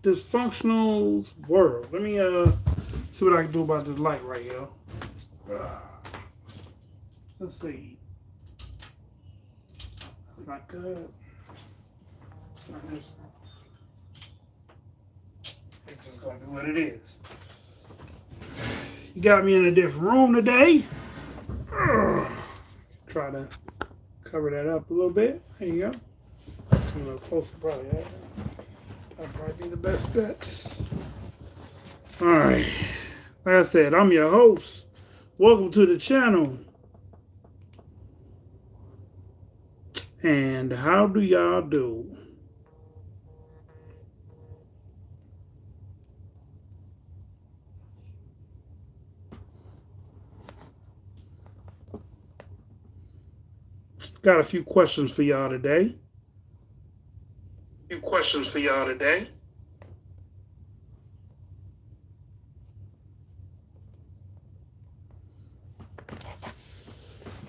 dysfunctional world. Let me see what I can do about this light right here. Uh, let's see. That's not good. It's just gonna be what it is. You got me in a different room today. Try to cover that up a little bit. There you go. Come a little closer, probably. That'd probably be the best bet. All right. Like I said, I'm your host. Welcome to the channel. And how do y'all do? Got a few questions for y'all today.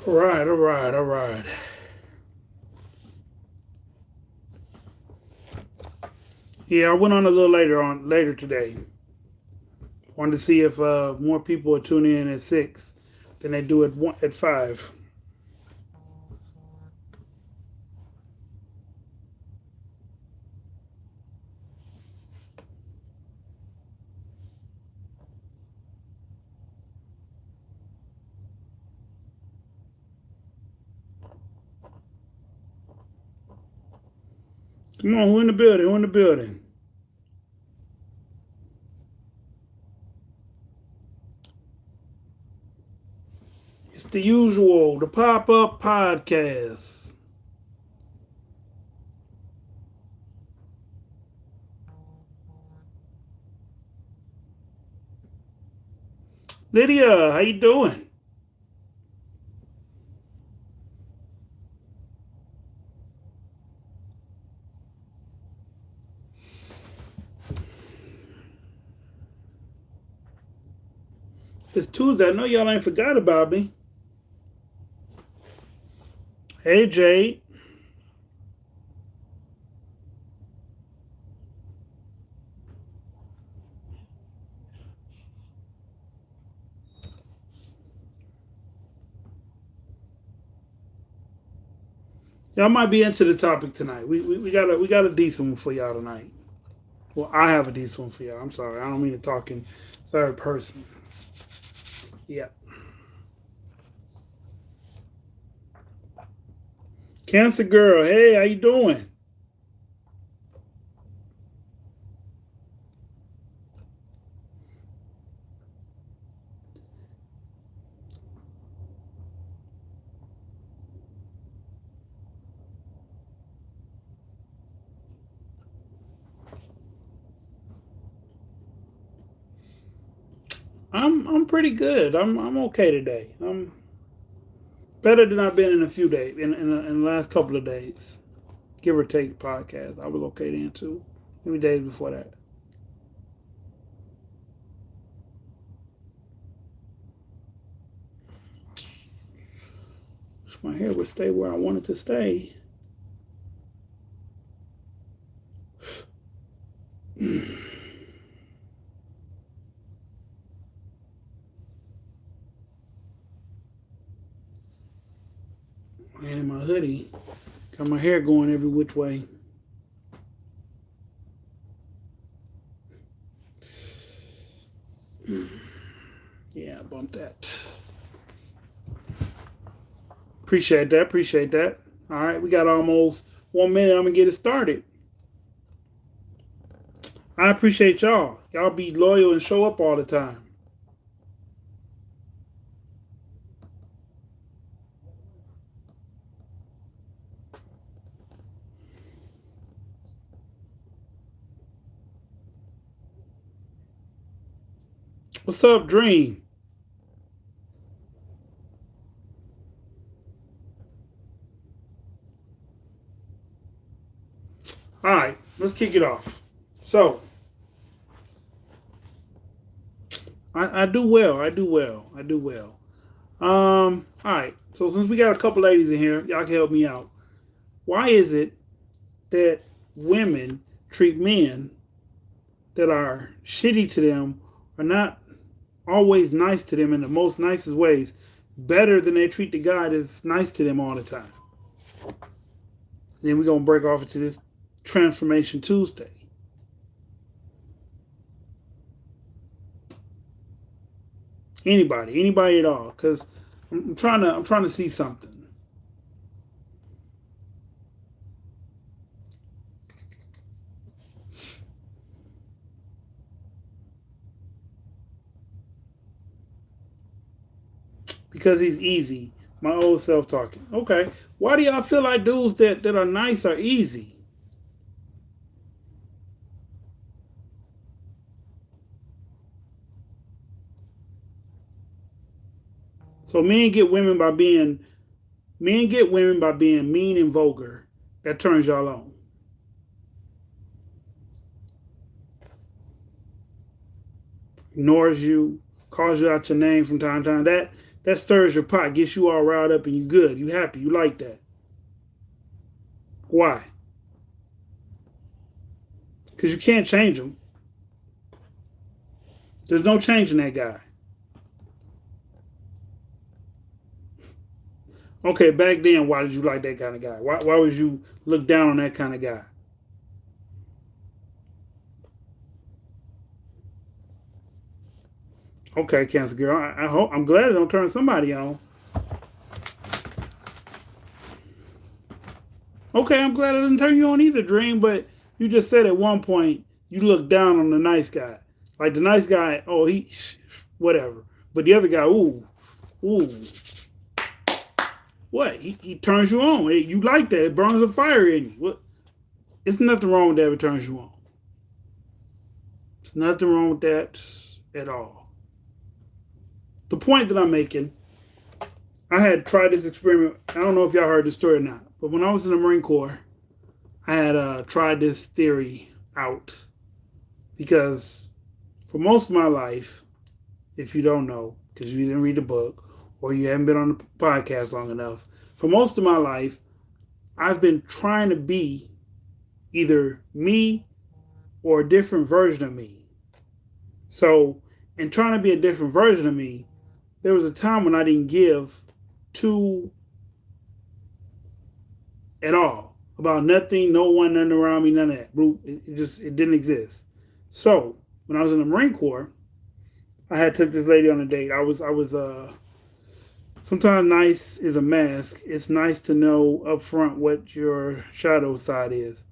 All right. Yeah, I went on a little later today. Wanted to see if more people are tuning in at 6 than they do at 5. Come on, who in the building? It's the usual, the pop-up podcast. Lydia, how you doing? It's Tuesday. I know y'all ain't forgot about me. Hey, Jade. Y'all might be into the topic tonight. We got a decent one for y'all tonight. Well, I have a decent one for y'all. I'm sorry. I don't mean to talk in third person. Yeah. Cancer girl, hey, how you doing? I'm pretty good. I'm okay today. I'm better than I've been in a few days, in the last couple of days, give or take. Podcast, I was okay then too. Maybe days before that. Wish my hair would stay where I want it to stay. And in my hoodie, got my hair going every which way. Yeah, bump that. Appreciate that. All right, we got almost 1 minute. I'm gonna get it started. I appreciate y'all. Y'all be loyal and show up all the time. What's up, Dream? All right, let's kick it off. So, I do well. All right. So since we got a couple ladies in here, y'all can help me out. Why is it that women treat men that are shitty to them are not always nice to them in the most nicest ways, better than they treat the guy that's nice to them all the time. And then we're gonna break off into this Transformation Tuesday. Anybody at all, because I'm trying to see something. Because he's easy. My old self talking. Okay. Why do y'all feel like dudes that are nice are easy? So men get women by being mean and vulgar. That turns y'all on. Ignores you, calls you out your name from time to time. That stirs your pot, gets you all riled up, and you good. You happy. You like that. Why? Because you can't change him. There's no changing that guy. Okay, back then, why did you like that kind of guy? Why would you look down on that kind of guy? Okay, Cancer Girl, I'm glad it don't turn somebody on. Okay, I'm glad it doesn't turn you on either, Dream, but you just said at one point you look down on the nice guy. Like the nice guy, oh, whatever. But the other guy, ooh. What? He turns you on. You like that. It burns a fire in you. What? It's nothing wrong with that if it turns you on. There's nothing wrong with that at all. The point that I'm making, I had tried this experiment. I don't know if y'all heard the story or not, but when I was in the Marine Corps, I had tried this theory out because for most of my life, if you don't know, because you didn't read the book or you haven't been on the podcast long enough, for most of my life, I've been trying to be either me or a different version of me. So, in trying to be a different version of me, there was a time when I didn't give two at all about nothing, no one, nothing around me, none of that. It didn't exist. So when I was in the Marine Corps, I had took this lady on a date. I was sometimes nice is a mask. It's nice to know up front what your shadow side is.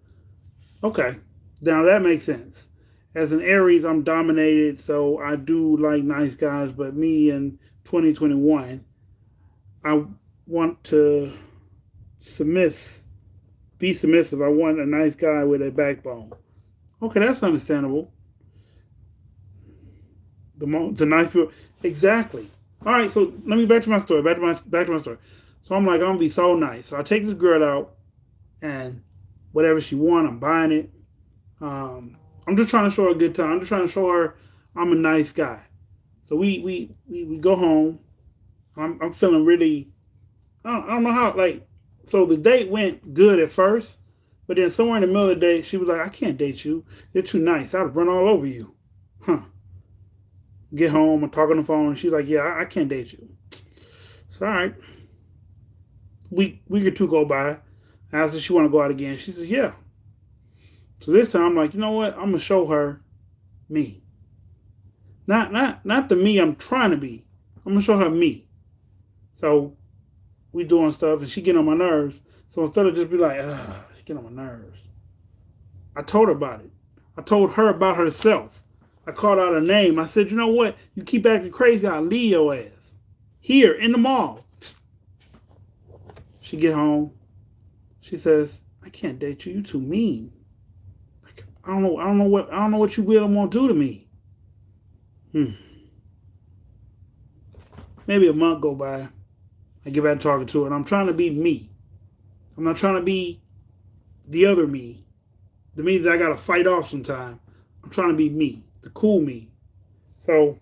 Okay, now that makes sense. As an Aries, I'm dominated, so I do like nice guys. But me in 2021, I want to be submissive. I want a nice guy with a backbone. Okay, that's understandable. The nice people, exactly. All right, so let me back to my story. Back to my story. So I'm like, I'm gonna be so nice. So I take this girl out, and whatever she wants, I'm buying it. I'm just trying to show her a good time. I'm just trying to show her I'm a nice guy. So we go home. I'm feeling really. I don't know how like. So the date went good at first, but then somewhere in the middle of the day, she was like, "I can't date you. You're too nice. I'd run all over you." Huh. Get home. I'm talking on the phone. And she's like, "Yeah, I can't date you." So all right. Week or two go by. I asked her if she want to go out again. She says, "Yeah." So this time I'm like, you know what? I'm gonna show her me. Not the me I'm trying to be. I'm gonna show her me. So we doing stuff and she getting on my nerves. So instead of just be like, she getting on my nerves. I told her about it. I told her about herself. I called out her name. I said, you know what? You keep acting crazy, I'll leave your ass. Here in the mall. She get home. She says, I can't date you. You too mean. I don't know what you will and won't do to me. Maybe a month go by. I get back to talking to her, and I'm trying to be me. I'm not trying to be the other me, the me that I gotta fight off sometime. I'm trying to be me, the cool me. So,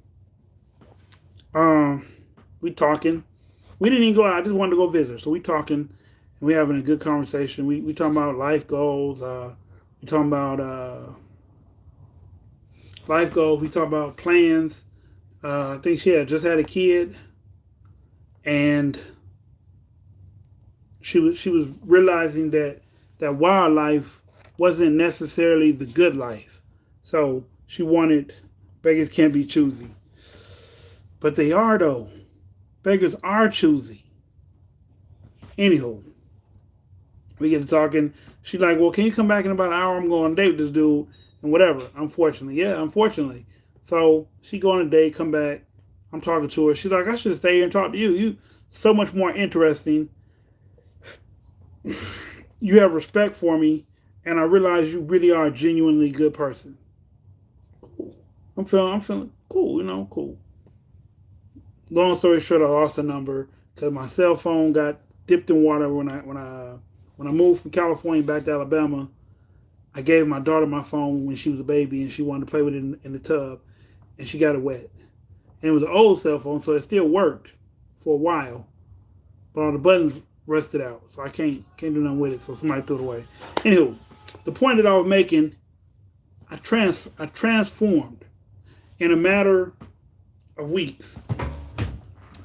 we talking. We didn't even go out. I just wanted to go visit. So we talking, and we having a good conversation. We talking about life goals. We talking about life goals. We talk about plans. I think she had just had a kid, and she was realizing that wildlife wasn't necessarily the good life. So she wanted beggars can't be choosy, but they are though. Beggars are choosy. Anywho, we get to talking. She's like, "Well, can you come back in about an hour? I'm going on a date with this dude and whatever." Unfortunately, yeah, unfortunately. So she go on a date, come back. I'm talking to her. She's like, "I should stay here and talk to you. You so much more interesting. You have respect for me, and I realize you really are a genuinely good person." Cool. I'm feeling cool. Cool. Long story short, I lost the number because my cell phone got dipped in water when I moved from California back to Alabama. I gave my daughter my phone when she was a baby, and she wanted to play with it in the tub, and she got it wet. And it was an old cell phone, so it still worked for a while, but all the buttons rusted out, so I can't do nothing with it. So somebody threw it away. Anywho, the point that I was making, I transformed in a matter of weeks.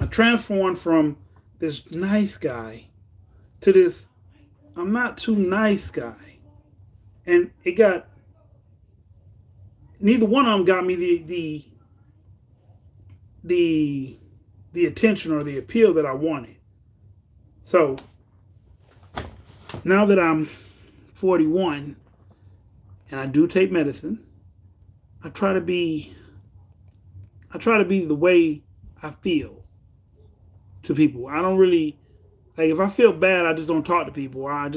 I transformed from this nice guy to this I'm not too nice guy, and it got neither one of them got me the attention or the appeal that I wanted. So now that I'm 41 and I do take medicine, I try to be the way I feel to people. I don't really like if I feel bad, I just don't talk to people. I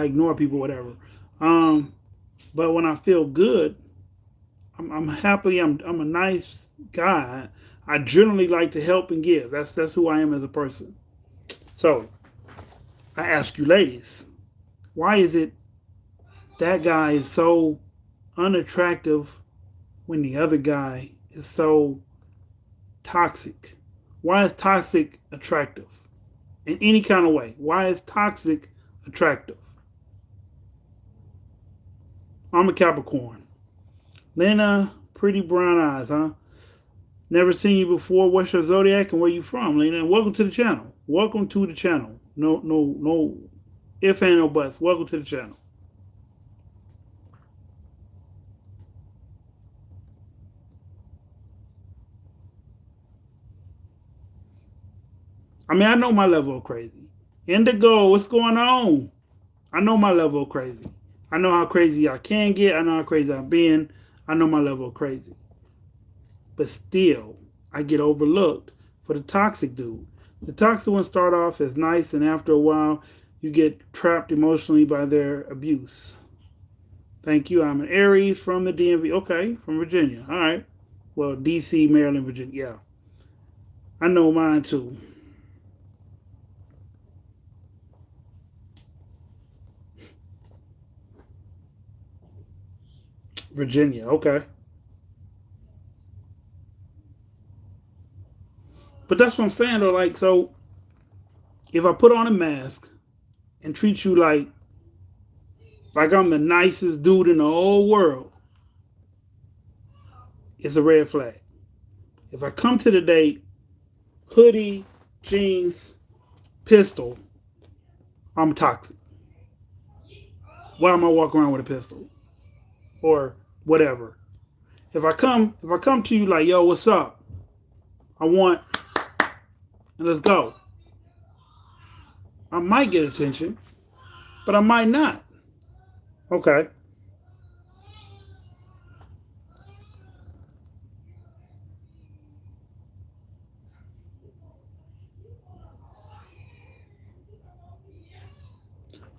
ignore people, whatever. But when I feel good, I'm happy. I'm a nice guy. I generally like to help and give. That's who I am as a person. So I ask you, ladies, why is it that guy is so unattractive when the other guy is so toxic? Why is toxic attractive? In any kind of way. Why is toxic attractive? I'm a Capricorn. Lena, pretty brown eyes, huh? Never seen you before. What's your zodiac and where you from, Lena? And welcome to the channel. Welcome to the channel. No if and no buts. Welcome to the channel. I mean, I know my level of crazy. Indigo, what's going on? I know my level of crazy. I know how crazy I can get. I know how crazy I've been. I know my level of crazy. But still, I get overlooked for the toxic dude. The toxic ones start off as nice, and after a while, you get trapped emotionally by their abuse. Thank you. I'm an Aries from the DMV. Okay, from Virginia. All right. Well, DC, Maryland, Virginia. Yeah. I know mine too. Virginia. Okay. But that's what I'm saying though. Like, so if I put on a mask and treat you like I'm the nicest dude in the whole world, it's a red flag. If I come to the date, hoodie, jeans, pistol, I'm toxic. Why am I walking around with a pistol? Or whatever. If I come to you like, yo, what's up? I want and let's go. I might get attention, but I might not. Okay.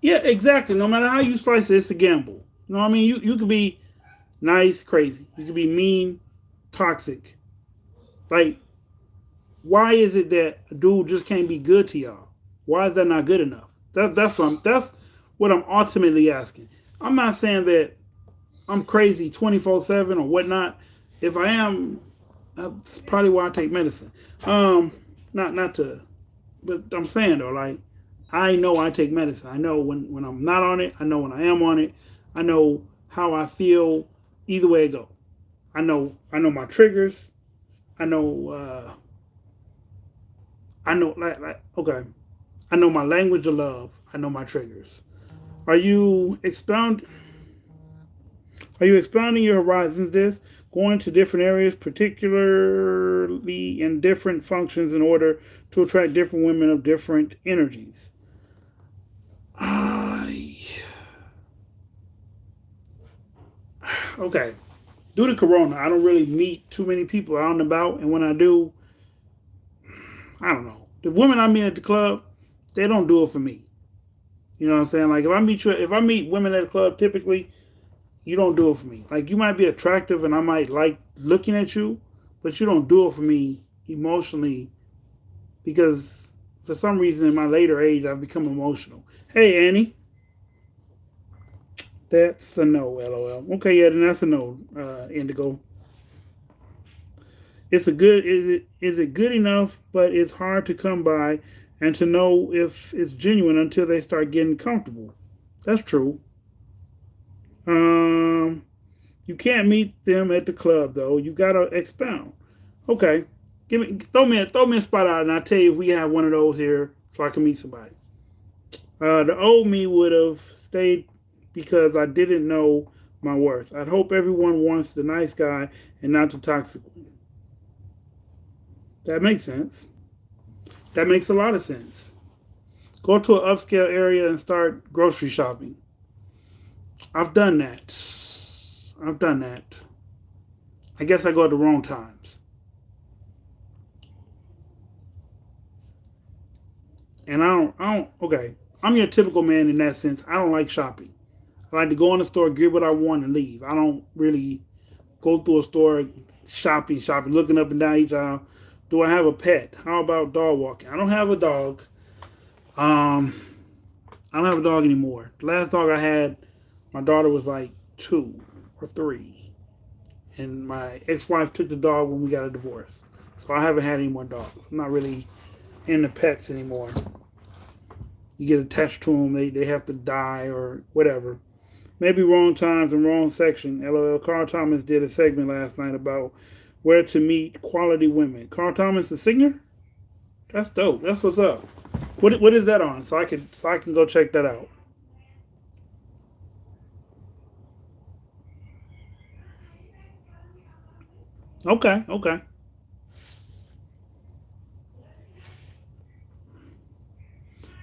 Yeah, exactly. No matter how you slice it, it's a gamble. You know what I mean? You could be nice, crazy. You could be mean, toxic. Like, why is it that a dude just can't be good to y'all? Why is that not good enough? That's what I'm ultimately asking. I'm not saying that I'm crazy 24/7 or whatnot. If I am, that's probably why I take medicine. Not to, but I'm saying though, like I know I take medicine. I know when I'm not on it. I know when I am on it. I know how I feel either way it go. I know my triggers. I know I know like okay. I know my language of love. I know my triggers. Are you expound are you expounding your horizons this? Going to different areas, particularly in different functions in order to attract different women of different energies. I okay. Due to Corona, I don't really meet too many people out and about, and when I do, I don't know. The women I meet at the club, they don't do it for me. You know what I'm saying? Like if I meet women at a club, typically you don't do it for me. Like you might be attractive, and I might like looking at you, but you don't do it for me emotionally because for some reason in my later age I've become emotional. Hey Annie, that's a no. LOL. Okay, yeah, then that's a no. Indigo. Is it good enough, but it's hard to come by and to know if it's genuine until they start getting comfortable. That's true. Um, you can't meet them at the club though. You gotta expound. Okay, throw me a spot out, and I'll tell you if we have one of those here, so I can meet somebody. The old me would have stayed because I didn't know my worth. I'd hope everyone wants the nice guy and not the toxic one. That makes sense. That makes a lot of sense. Go to an upscale area and start grocery shopping. I've done that. I've done that. I guess I go at the wrong times. And okay. I'm your typical man in that sense. I don't like shopping. I like to go in the store, get what I want, and leave. I don't really go through a store shopping, looking up and down each aisle. Do I have a pet? How about dog walking? I don't have a dog. Um, I don't have a dog anymore. The last dog I had, my daughter was like 2 or 3, and my ex-wife took the dog when we got a divorce. So I haven't had any more dogs. I'm not really into pets anymore. You get attached to them, they have to die or whatever. Maybe wrong times and wrong section. LOL. Carl Thomas did a segment last night about where to meet quality women. Carl Thomas, the singer? That's dope. That's what's up. What is that on? So I can go check that out. Okay, okay.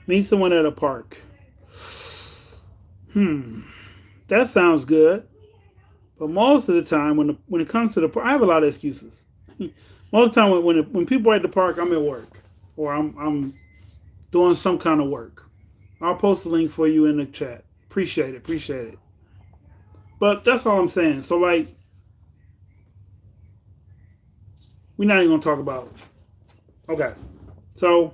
Meet someone at a park. Hmm. That sounds good. But most of the time, when it comes to the park, I have a lot of excuses. Most of the time, when people are at the park, I'm at work or I'm doing some kind of work. I'll post a link for you in the chat. Appreciate it. Appreciate it. But that's all I'm saying. So like, we're not even gonna talk about. Okay. So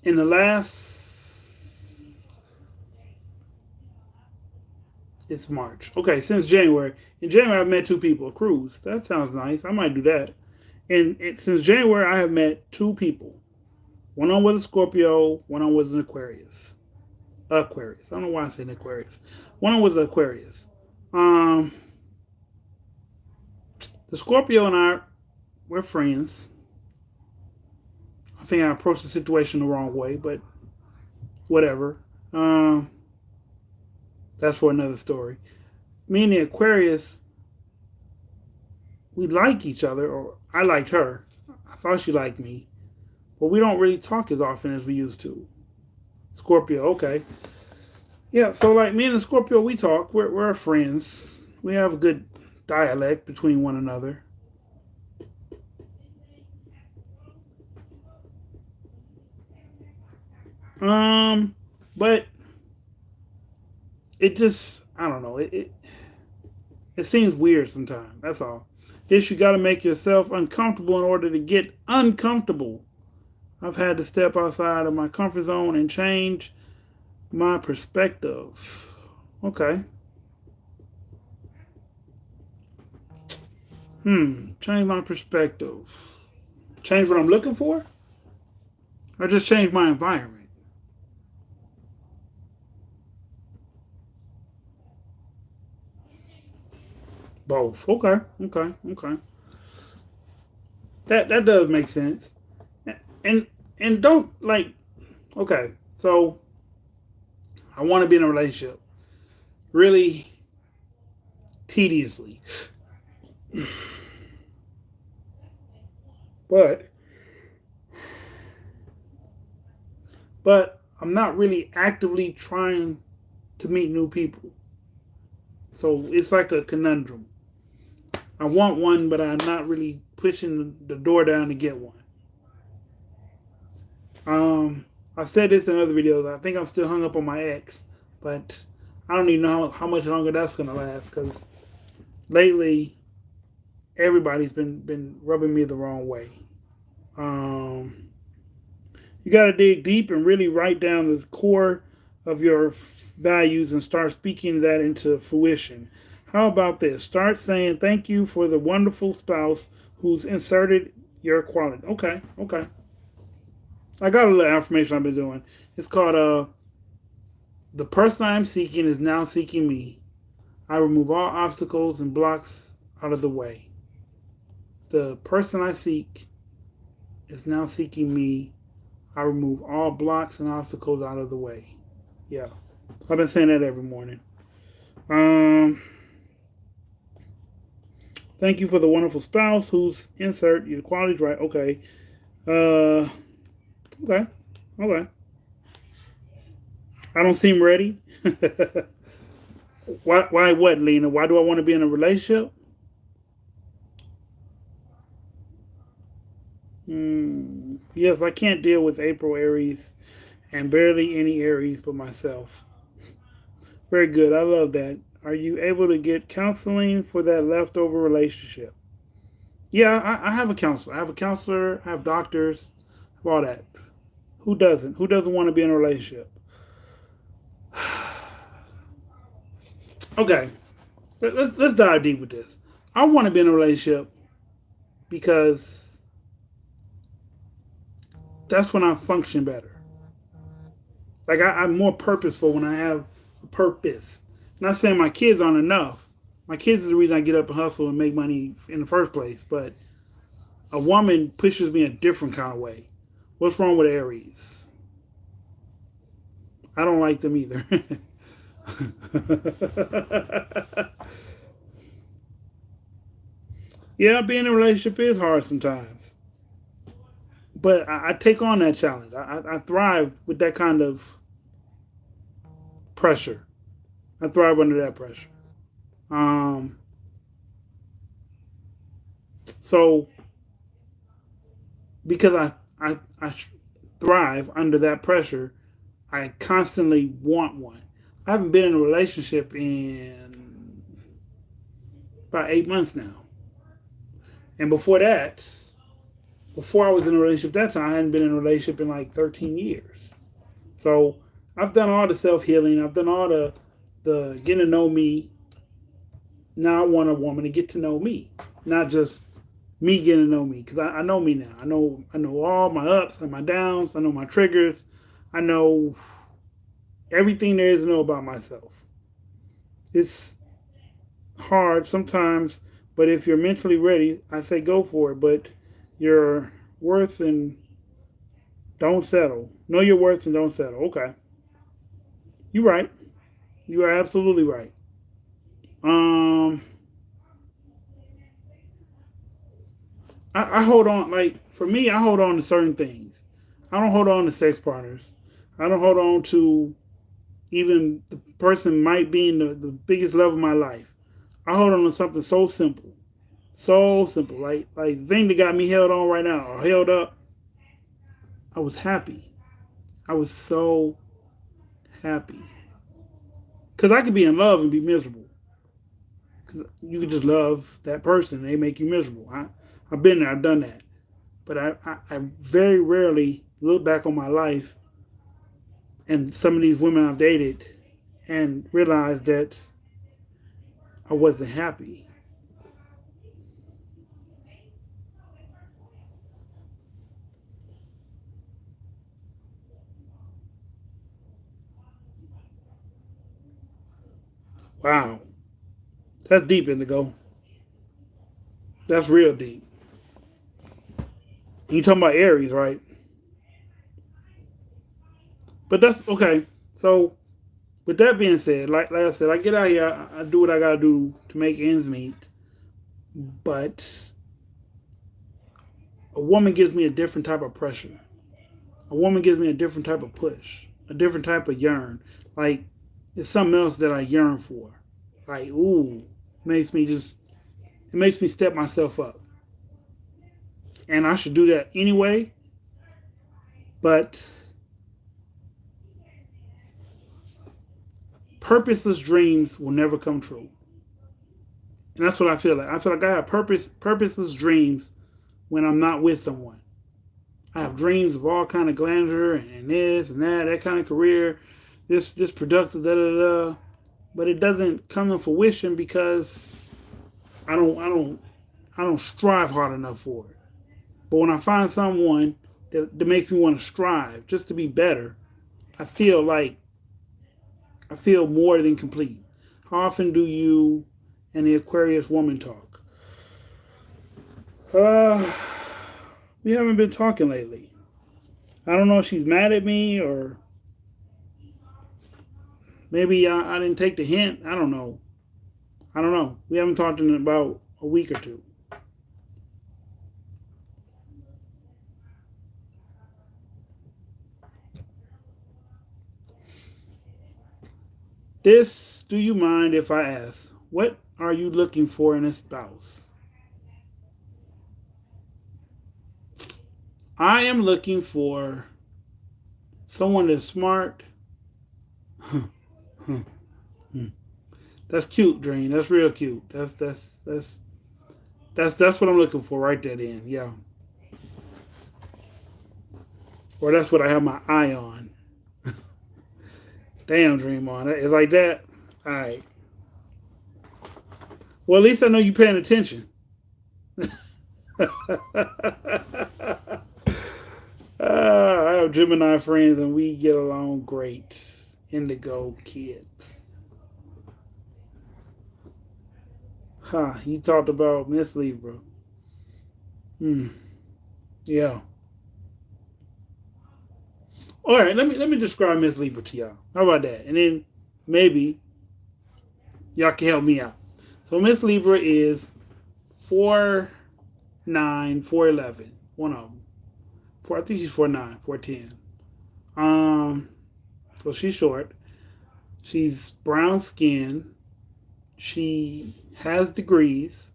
in the last, it's March. Okay, since January. In January, I've met 2 people. A cruise. That sounds nice. I might do that. And since January, I have met 2 people. One on was a Scorpio. One on was an Aquarius. Aquarius. I don't know why I say Aquarius. One on was an Aquarius. Um, the Scorpio and I, we're friends. I think I approached the situation the wrong way, but whatever. Um, that's for another story. Me and the Aquarius, we like each other, or I liked her. I thought she liked me, but we don't really talk as often as we used to. Scorpio, okay. Yeah, so like me and the Scorpio, we talk. We're friends. We have a good dialect between one another. Um, but it just I don't know. It seems weird sometimes. That's all. Yes, you got to make yourself uncomfortable in order to get uncomfortable. I've had to step outside of my comfort zone and change my perspective. Okay. Change my perspective. Change what I'm looking for? Or just change my environment? Both. Okay. Okay. Okay. That does make sense. And and don't like. Okay. So I want to be in a relationship. Really tediously, but I'm not really actively trying to meet new people. So it's like a conundrum. I want one, but I'm not really pushing the door down to get one. Um, I said this in other videos. I think I'm still hung up on my ex, but I don't even know how much longer that's gonna last. Because lately, everybody's been rubbing me the wrong way. Um, you got to dig deep and really write down the core of your values and start speaking that into fruition. How about this? Start saying thank you for the wonderful spouse who's inserted your quality. Okay, okay. I got a little affirmation I've been doing. It's called the person I'm seeking is now seeking me. I remove all obstacles and blocks out of the way. The person I seek is now seeking me. I remove all blocks and obstacles out of the way. Yeah. I've been saying that every morning. Um, Thank you for the wonderful spouse whose insert your quality's right. Okay. Uh, okay. Okay. I don't seem ready. Why what, Lena? Why do I want to be in a relationship? Yes, I can't deal with April Aries and barely any Aries but myself. Very good. I love that. Are you able to get counseling for that leftover relationship? Yeah, I have a counselor. I have a counselor. I have doctors. I have all that. Who doesn't? Who doesn't want to be in a relationship? Okay, let's dive deep with this. I want to be in a relationship because that's when I function better. Like I'm more purposeful when I have a purpose. Not saying my kids aren't enough. My kids is the reason I get up and hustle and make money in the first place. But a woman pushes me a different kind of way. What's wrong with Aries? I don't like them either. Yeah, being in a relationship is hard sometimes. But I take on that challenge. I thrive with that kind of pressure. I thrive under that pressure. Um, so because I thrive under that pressure, I constantly want one. I haven't been in a relationship in about 8 months now. And before that, before I was in a relationship that time, I hadn't been in a relationship in like 13 years. So I've done all the self healing. I've done all the getting to know me. Now I want a woman to get to know me, not just me getting to know me, because I know me now. I know all my ups and my downs. I know my triggers. I know everything there is to know about myself. It's hard sometimes, but if you're mentally ready, I say go for it. But your worth and don't settle. Know your worth and don't settle. Okay, you're right. You are absolutely right. Um, I hold on. Like for me, I hold on to certain things. I don't hold on to sex partners. I don't hold on to even the person might be in the biggest love of my life. I hold on to something so simple, so simple. Like the thing that got me held on right now or held up. I was happy. I was so happy because I could be in love and be miserable. Cause you could just love that person and they make you miserable. I've been there. I've done that. But I very rarely look back on my life and some of these women I've dated and realize that I wasn't happy. Wow, that's deep, Indigo. That's real deep. You talking about Aries, right? But that's okay. So with that being said, like I said, I get out here, I do what I gotta do to make ends meet. But a woman gives me a different type of pressure. A woman gives me a different type of push, a different type of yearn. Like it's something else that I yearn for. Like ooh, makes me just it makes me step myself up, and I should do that anyway. But purposeless dreams will never come true, and that's what I feel like. I feel like I have purposeless dreams when I'm not with someone. I have dreams of all kind of grandeur and this and that kind of career, this productive da da da. But it doesn't come to fruition because I don't I don't I don't strive hard enough for it. But when I find someone that makes me want to strive just to be better, I feel like I feel more than complete. How often do you and the Aquarius woman talk? Uh, we haven't been talking lately. I don't know if she's mad at me or maybe I didn't take the hint. I don't know. I don't know. We haven't talked in about a week or two. This, do you mind if I ask, what are you looking for in a spouse? I am looking for someone that's smart. That's cute, Dream. That's real cute. That's what I'm looking for right there. Then, yeah, or that's what I have my eye on. Damn, Dream on it. It's like that. All right. Well, at least I know you paying attention. I have Gemini friends and we get along great. Indigo kids. Huh, you talked about Miss Libra. Hmm. Yeah. All right, let me describe Miss Libra to y'all. How about that? And then maybe y'all can help me out. So Miss Libra is 4'9", 4'11". One of them. I think she's 4'9", 4'10". Um, so she's short. She's brown skin. She has degrees,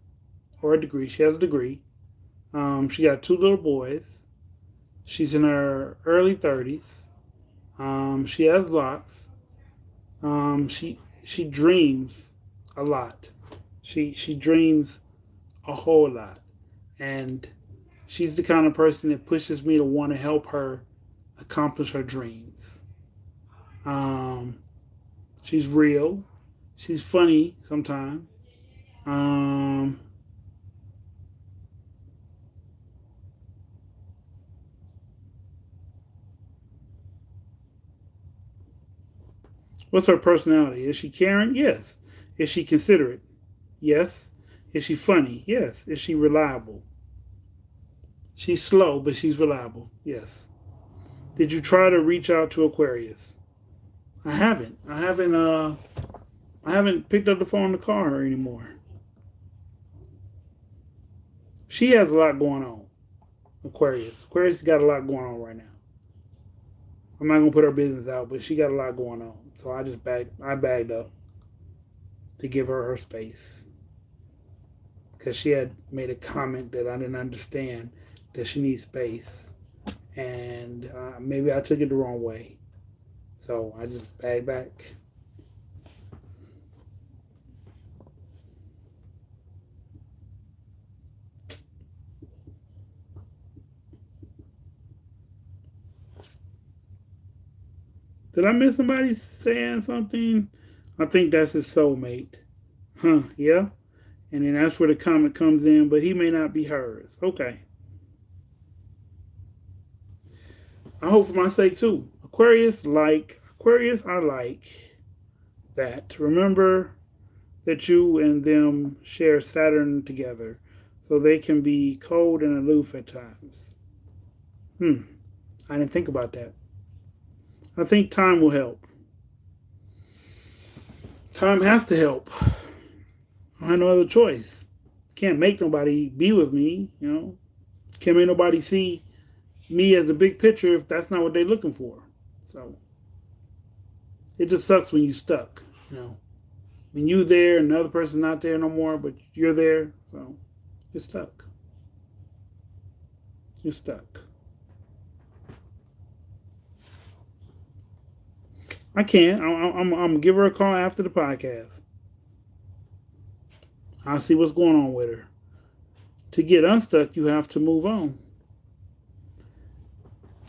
or a degree. She has a degree. She got two little boys. She's in her early 30s. She has locks. She dreams a lot. She dreams a whole lot, and she's the kind of person that pushes me to want to help her accomplish her dreams. Um, she's real. She's funny sometimes. Um, what's her personality? Is she caring? Yes. Is she considerate? Yes. Is she funny? Yes. Is she reliable? She's slow, but she's reliable. Yes. Did you try to reach out to Aquarius? I haven't. I haven't picked up the phone to call her anymore. She has a lot going on. Aquarius. Aquarius got a lot going on right now. I'm not gonna put her business out, but she got a lot going on. So I bagged up to give her her space because she had made a comment that I didn't understand that she needs space, and maybe I took it the wrong way. So I just bagged back. Did I miss somebody saying something? I think that's his soulmate. Huh, yeah. And then that's where the comment comes in, but he may not be hers. Okay. I hope for my sake too. Aquarius, I like that. Remember that you and them share Saturn together. so they can be cold and aloof at times. I didn't think about that. I think time will help. Time has to help. I have no other choice. Can't make nobody be with me, Can't make nobody see me as a big picture if that's not what they're looking for. So it just sucks when you stuck. When you there and the other person's not there no more, but you're there, so you're stuck. You're stuck. I can. I'm gonna give her a call after the podcast. I'll see what's going on with her. To get unstuck, you have to move on.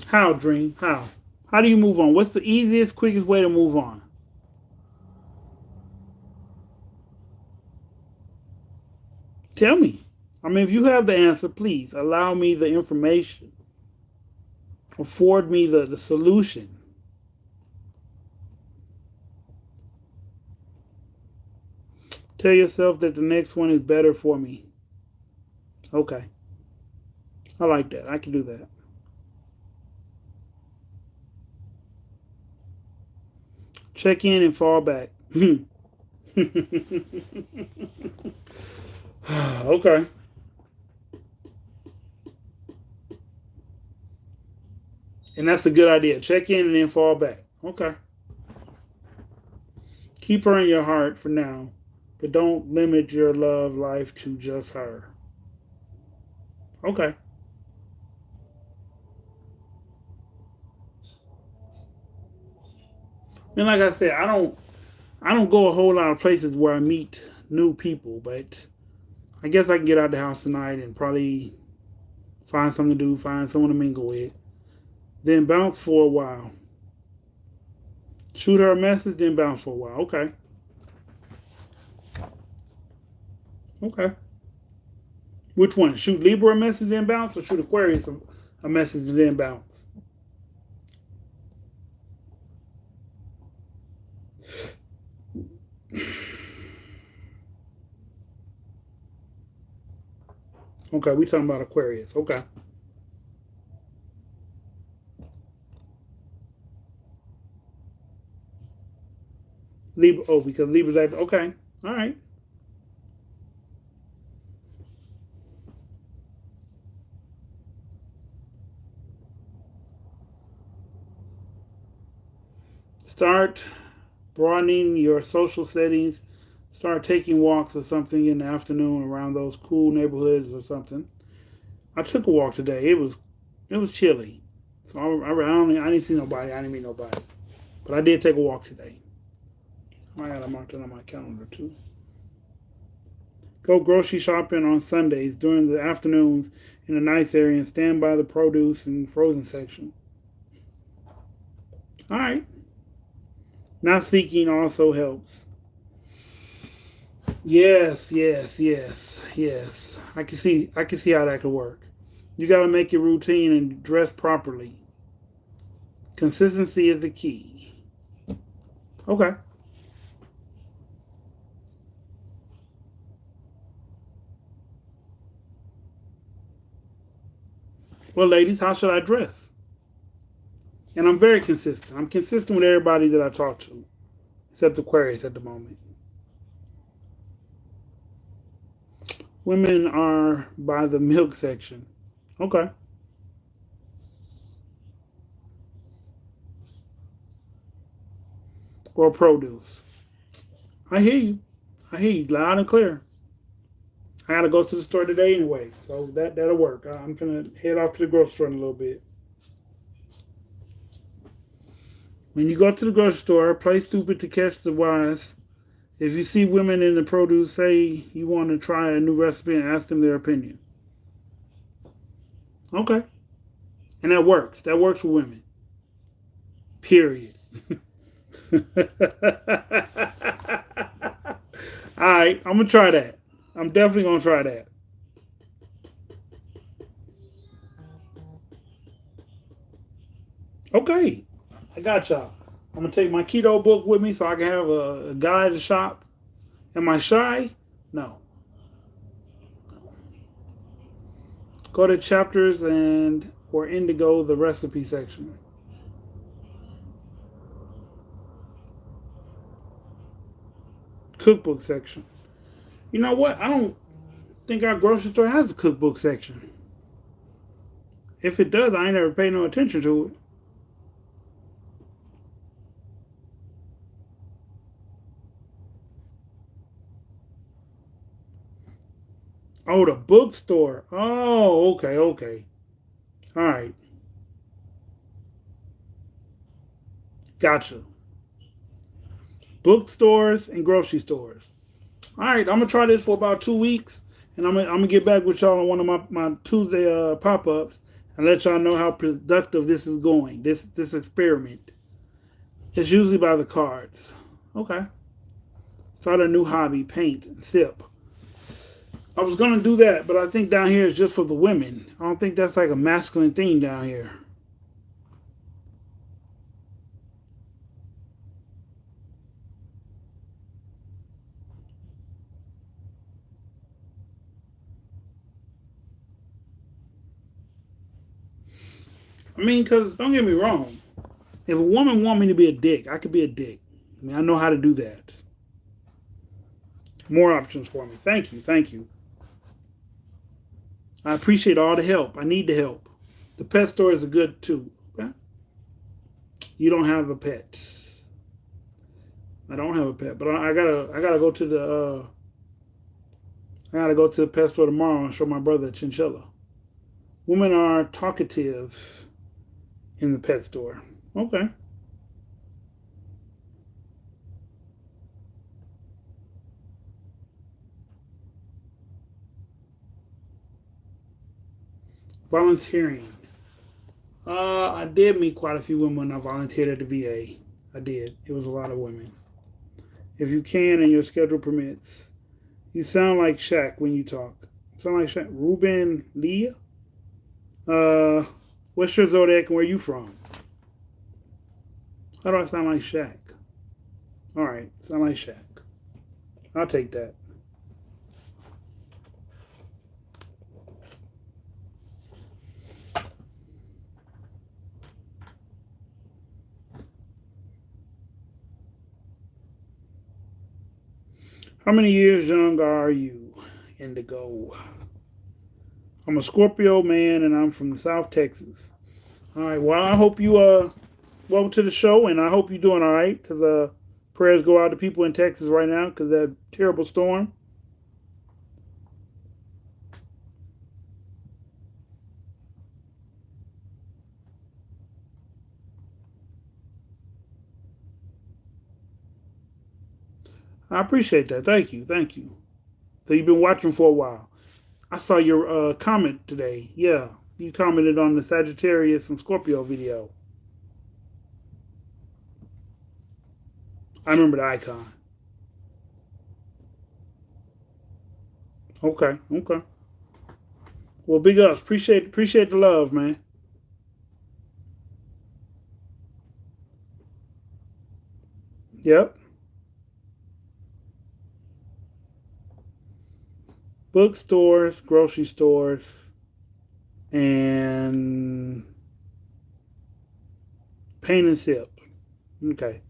How, Dream? How? How do you move on? What's the easiest, quickest way to move on? Tell me. If you have the answer, please allow me the information. Afford me the solution. Tell yourself that the next one is better for me. Okay. I like that. I can do that. Check in and fall back. Okay. And that's a good idea. Check in and then fall back. Okay. Keep her in your heart for now, but don't limit your love life to just her. Okay. And like I said, I don't go a whole lot of places where I meet new people, but I guess I can get out the house tonight and probably find something to do, find someone to mingle with. Then bounce for a while. Shoot her a message, then bounce for a while. Okay. Okay. Which one? Shoot Libra a message, then bounce, or shoot Aquarius a message and then bounce? Okay, we talking about Aquarius. Okay. Libra. Oh, because Libra's like, okay. All right. Start broadening your social settings. Start taking walks or something in the afternoon around those cool neighborhoods or something. I took a walk today. It was chilly, so I didn't see nobody. I didn't meet nobody, but I did take a walk today. I got to mark that on my calendar too. Go grocery shopping on Sundays during the afternoons in a nice area and stand by the produce and frozen section. All right. Not seeking also helps. Yes, yes, yes, yes. I can see how that could work. You got to make your routine and dress properly. Consistency is the key. Okay. Well, ladies, how should I dress? And I'm very consistent. I'm consistent with everybody that I talk to, except Aquarius at the moment. Women are by the milk section. Okay. Or produce. I hear you. I hear you loud and clear. I gotta go to the store today anyway, so that'll work. I'm gonna head off to the grocery store in a little bit. When you go to the grocery store, play stupid to catch the wise. If you see women in the produce, say you want to try a new recipe and ask them their opinion. Okay. And that works. That works for women. Period. All right. I'm going to try that. I'm definitely going to try that. Okay. I got y'all. I'm going to take my keto book with me so I can have a guide to shop. Am I shy? No. Go to chapters and or indigo the recipe section. Cookbook section. You know what? I don't think our grocery store has a cookbook section. If it does, I ain't never paid no attention to it. Oh, the bookstore. Oh, okay, okay. All right. Gotcha. Bookstores and grocery stores. All right, I'm gonna try this for about 2 weeks, and I'm gonna get back with y'all on one of my Tuesday pop ups and let y'all know how productive this is going. This experiment. It's usually by the cards. Okay. Start a new hobby: paint and sip. I was gonna do that, but I think down here is just for the women. I don't think that's like a masculine thing down here. I mean, cause don't get me wrong. If a woman want me to be a dick, I could be a dick. I mean, I know how to do that. More options for me. Thank you. Thank you. I appreciate all the help. I need the help. The pet stores are good too. Okay? You don't have a pet. I don't have a pet, but I gotta go to the pet store tomorrow and show my brother a chinchilla. Women are talkative in the pet store. Okay. Volunteering. I did meet quite a few women when I volunteered at the VA. I did. It was a lot of women. If you can and your schedule permits. You sound like Shaq when you talk. Sound like Shaq. Ruben Leah? Uh, what's your zodiac and where you from? How do I sound like Shaq? All right, sound like Shaq. I'll take that. How many years young are you, Indigo? I'm a Scorpio man and I'm from South Texas. All right, well, I hope you welcome to the show and I hope you're doing all right because prayers go out to people in Texas right now because that terrible storm. I appreciate that. Thank you. Thank you. So you've been watching for a while. I saw your comment today. Yeah, you commented on the Sagittarius and Scorpio video. I remember the icon. Okay, okay. Well, big ups. Appreciate the love, man. Yep. Bookstores, grocery stores, and paint and sip. Okay.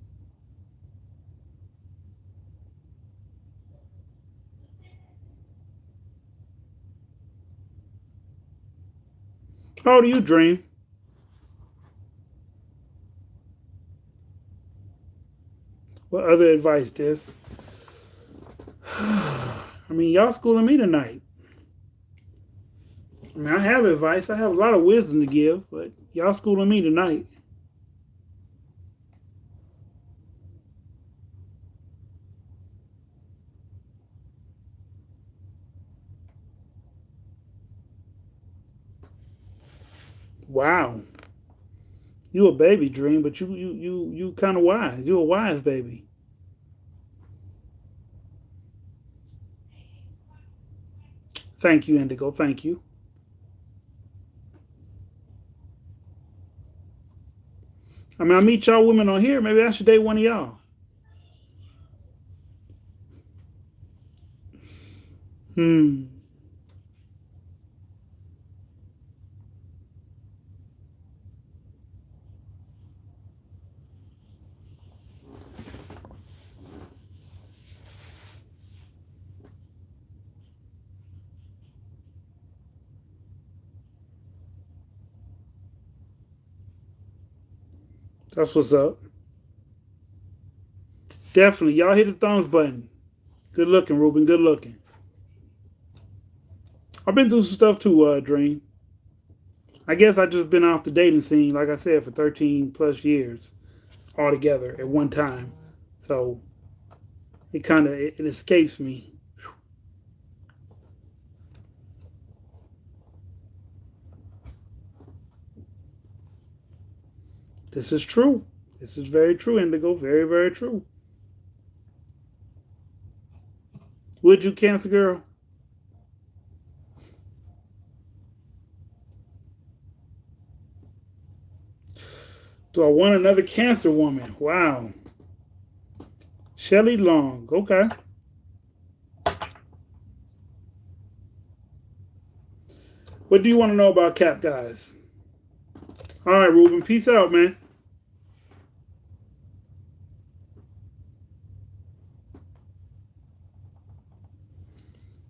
How do you dream? What other advice this? I mean, y'all schooling me tonight. I mean, I have advice. I have a lot of wisdom to give, but y'all schooling me tonight. Wow. You a baby dream, but you kind of wise. You a wise baby. Thank you, Indigo. Thank you. I mean, I meet y'all women on here. Maybe I should date one of y'all. Hmm. That's what's up. Definitely. Y'all hit the thumbs button. Good looking, Ruben. Good looking. I've been through some stuff too, Dream. I guess I just been off the dating scene, like I said, for 13 plus years altogether at one time. So it kind of it escapes me. This is true. This is very true, Indigo. Very, very true. Would you, Cancer Girl? Do I want another Cancer woman? Wow. Shelley Long. Okay. What do you want to know about Cap, guys? All right, Ruben. Peace out, man.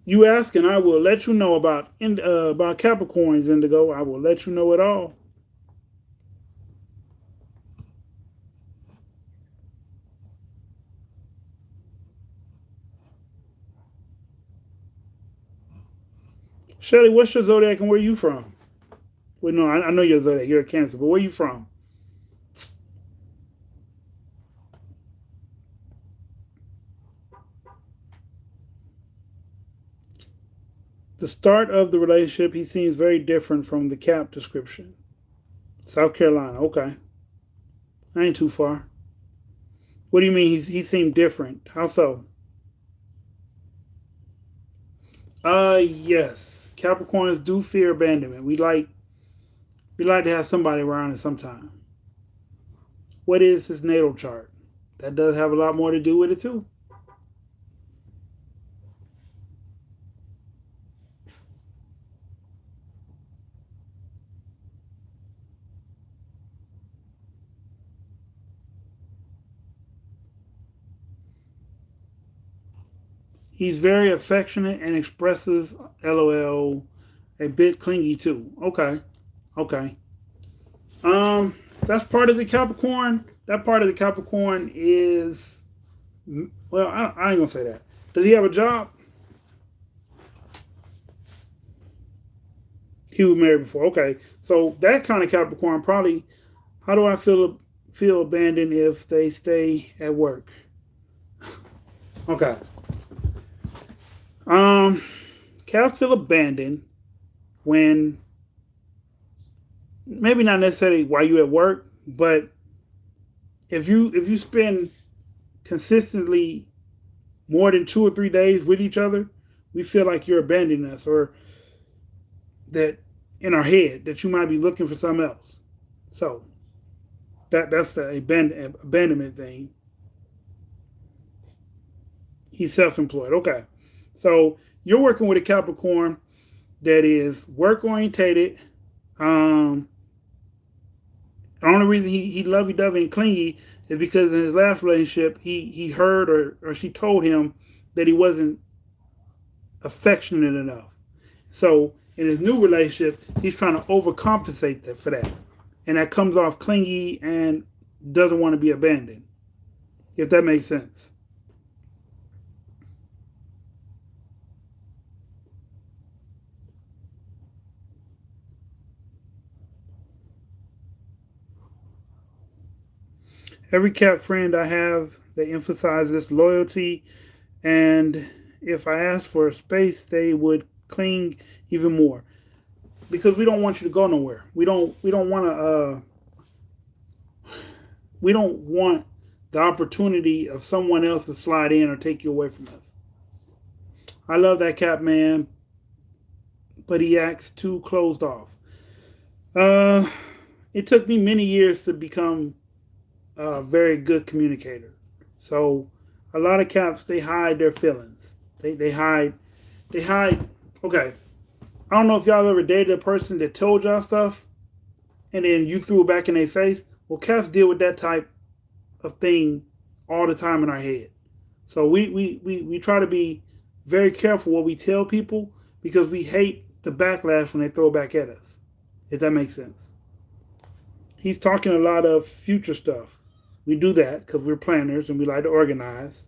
You ask, and I will let you know about Capricorns, Indigo. I will let you know it all. Shelly, what's your zodiac and where you from? Well, no, I know your zodiac. You're a Cancer, but where you from? The start of the relationship, he seems very different from the Cap description. South Carolina. Okay, I ain't too far. What do you mean? He seemed different. How so? Yes. Capricorns do fear abandonment. We like to have somebody around at some time. What is his natal chart? That does have a lot more to do with it too. He's very affectionate and expresses LOL, a bit clingy too. Okay. Okay. That's part of the Capricorn. That part of the Capricorn is, well, I ain't gonna say that. Does he have a job? He was married before. Okay, so that kind of Capricorn probably. How do I feel abandoned if they stay at work? Okay. Um, Caps feel abandoned when maybe not necessarily while you at work, but if you spend consistently more than 2 or 3 days with each other, we feel like you're abandoning us, or that in our head that you might be looking for something else. So that's the abandonment thing. He's self-employed. Okay, so you're working with a Capricorn that is work orientated. Um, the only reason he lovey dovey and clingy is because in his last relationship he heard or she told him that he wasn't affectionate enough. So in his new relationship, he's trying to overcompensate for that, and that comes off clingy and doesn't want to be abandoned. If that makes sense. Every Cap friend I have, they emphasize this loyalty, and if I ask for a space, they would cling even more because we don't want you to go nowhere. We don't want to we don't want the opportunity of someone else to slide in or take you away from us. I love that Cap man, but he acts too closed off. Uh, it took me many years to become a very good communicator. So a lot of Caps they hide their feelings. They hide. Okay, I don't know if y'all ever dated a person that told y'all stuff and then you threw it back in their face. Well, Caps deal with that type of thing all the time in our head. So we try to be very careful what we tell people because we hate the backlash when they throw it back at us. If that makes sense. He's talking a lot of future stuff. We do that because we're planners and we like to organize.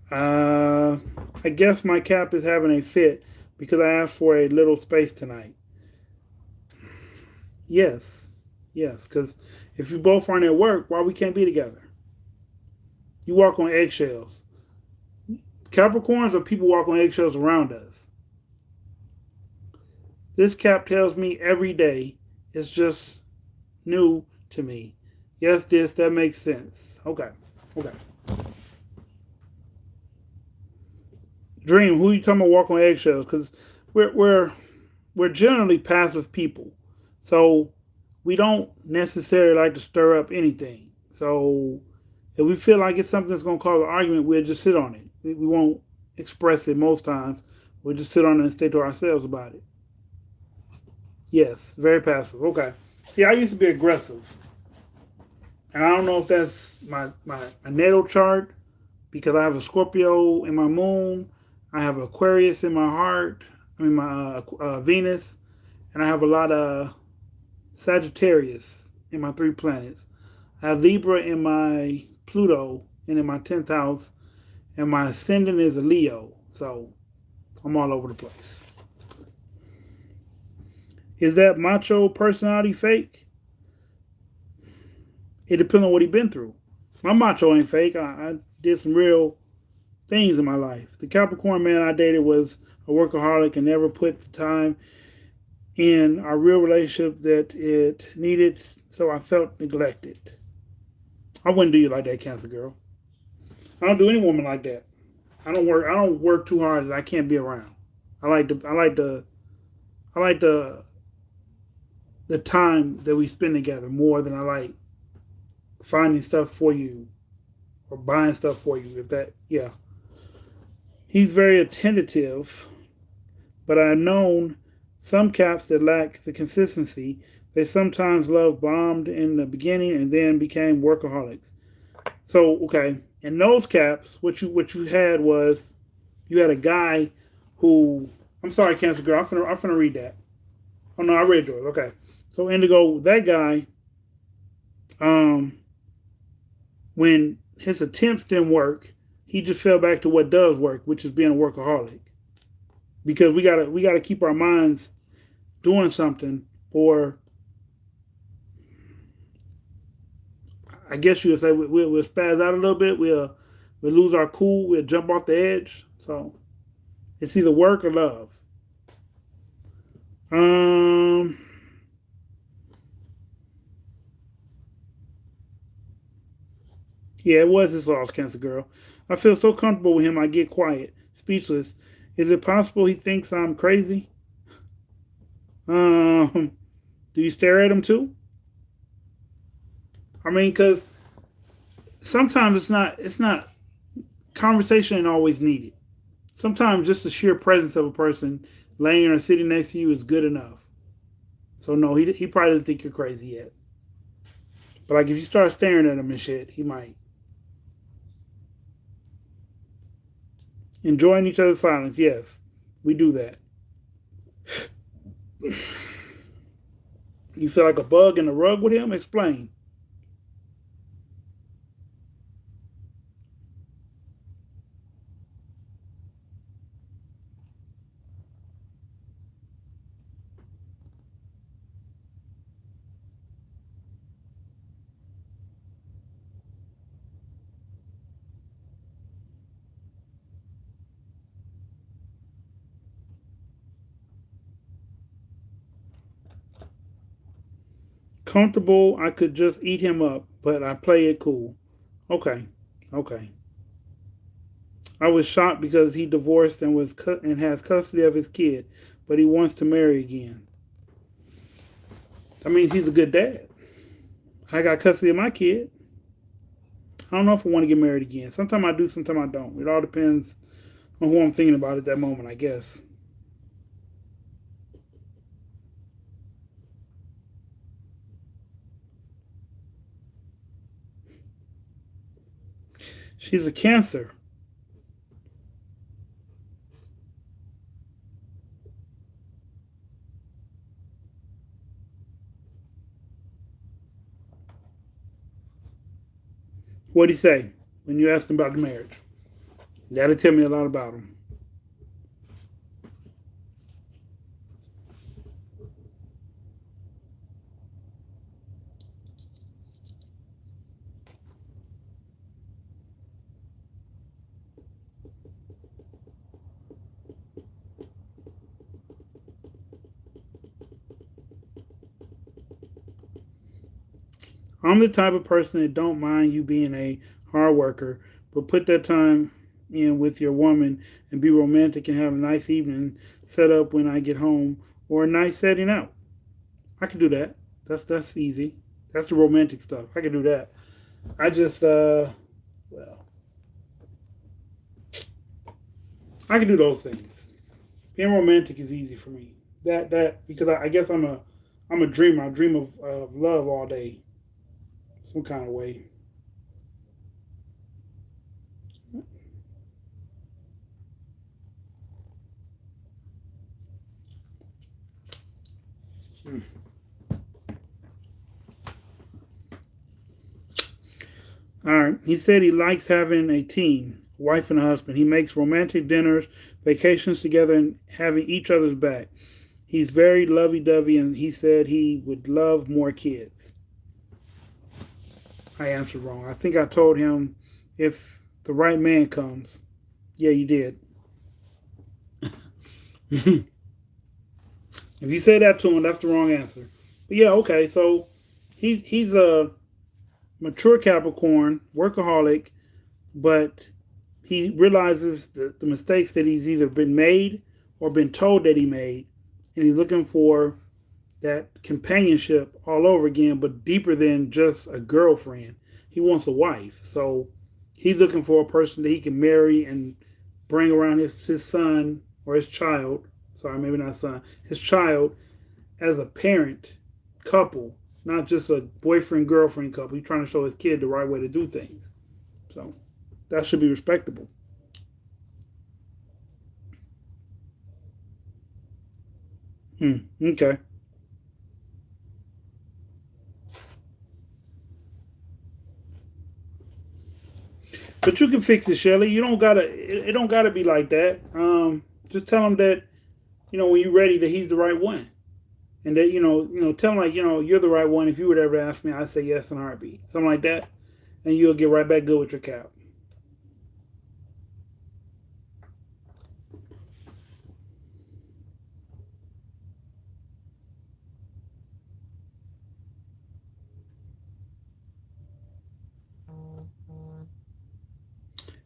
Uh, I guess my cap is having a fit because I asked for a little space tonight. Yes, yes, because if you both aren't at work, why we can't be together? You walk on eggshells. Capricorns are people walk on eggshells around us. This cap tells me every day. It's just new to me. Yes, that makes sense. Okay, okay. Dream, who you talking about walk on eggshells? Because we're we're we're generally passive people, so we don't necessarily like to stir up anything. So if we feel like it's something that's going to cause an argument, we'll just sit on it. We won't express it most times. We'll just sit on it and stay to ourselves about it. Yes, very passive. Okay. See, I used to be aggressive, and I don't know if that's my natal chart because I have a Scorpio in my moon, I have Aquarius in my heart. I mean my Venus, and I have a lot of Sagittarius in my three planets. I have Libra in my Pluto and in my 10th house, and my ascendant is a Leo. So I'm all over the place. Is that macho personality fake? It depends on what he's been through. My macho ain't fake. I did some real things in my life. The Capricorn man I dated was a workaholic and never put the time in our real relationship that it needed, so I felt neglected. I wouldn't do you like that, Cancer girl. I don't do any woman like that. I don't work too hard that I can't be around. I like the time that we spend together more than I like finding stuff for you or buying stuff for you. If that, yeah, he's very attentive, but I've known some caps that lack the consistency. They sometimes love bombed in the beginning and then became workaholics. So okay, in those caps, what you had was you had a guy who I'm sorry, Cancer Girl, I'm finna read that. Oh no, I read yours. Okay, so Indigo, that guy, um, when his attempts didn't work, he just fell back to what does work, which is being a workaholic. Because we gotta keep our minds doing something, or I guess you would say we'll spaz out a little bit. We'll lose our cool. We'll jump off the edge. So it's either work or love. Um, yeah, it was his loss, Cancer Girl. I feel so comfortable with him. I get quiet, speechless. Is it possible he thinks I'm crazy? Um, do you stare at him too? I mean, because sometimes it's not conversation ain't always needed. Sometimes just the sheer presence of a person laying or sitting next to you is good enough. So no, he probably doesn't think you're crazy yet. But like if you start staring at him and shit, he might. Enjoying each other's silence, yes, we do that. You feel like a bug in the rug with him? Explain. Comfortable, I could just eat him up, but I play it cool. Okay, okay. I was shocked because he divorced and and has custody of his kid, but he wants to marry again. That means he's a good dad. I got custody of my kid. I don't know if I want to get married again. Sometimes I do, sometimes I don't. It all depends on who I'm thinking about at that moment, I guess. She's a Cancer. What'd he say when you asked him about the marriage? That'll tell me a lot about him. I'm the type of person that don't mind you being a hard worker, but put that time in with your woman and be romantic and have a nice evening set up when I get home or a nice setting out. I can do that. That's easy. That's the romantic stuff. I can do that. I just well, I can do those things. Being romantic is easy for me. That because I guess I'm a dreamer. I dream of love all day, some kind of way. Hmm. All right. He said he likes having a team, a wife and a husband. He makes romantic dinners, vacations together, and having each other's back. He's very lovey dovey, and he said he would love more kids. I answered wrong. I think I told him if the right man comes. Yeah, you did. If you say that to him, that's the wrong answer. But yeah, okay. So he's a mature Capricorn, workaholic, but he realizes the mistakes that he's either been made or been told that he made, and he's looking for that companionship all over again, but deeper than just a girlfriend. He wants a wife. So he's looking for a person that he can marry and bring around his son or his child. Sorry, maybe not son, his child as a parent couple, not just a boyfriend girlfriend couple. He's trying to show his kid the right way to do things. So that should be respectable. Okay. But you can fix it, Shelly. You don't gotta. It don't gotta be like that. Just tell him that when you're ready that he's the right one, and that tell him like you're the right one. If you would ever ask me, I'd say yes in a heartbeat, something like that, and you'll get right back good with your cap.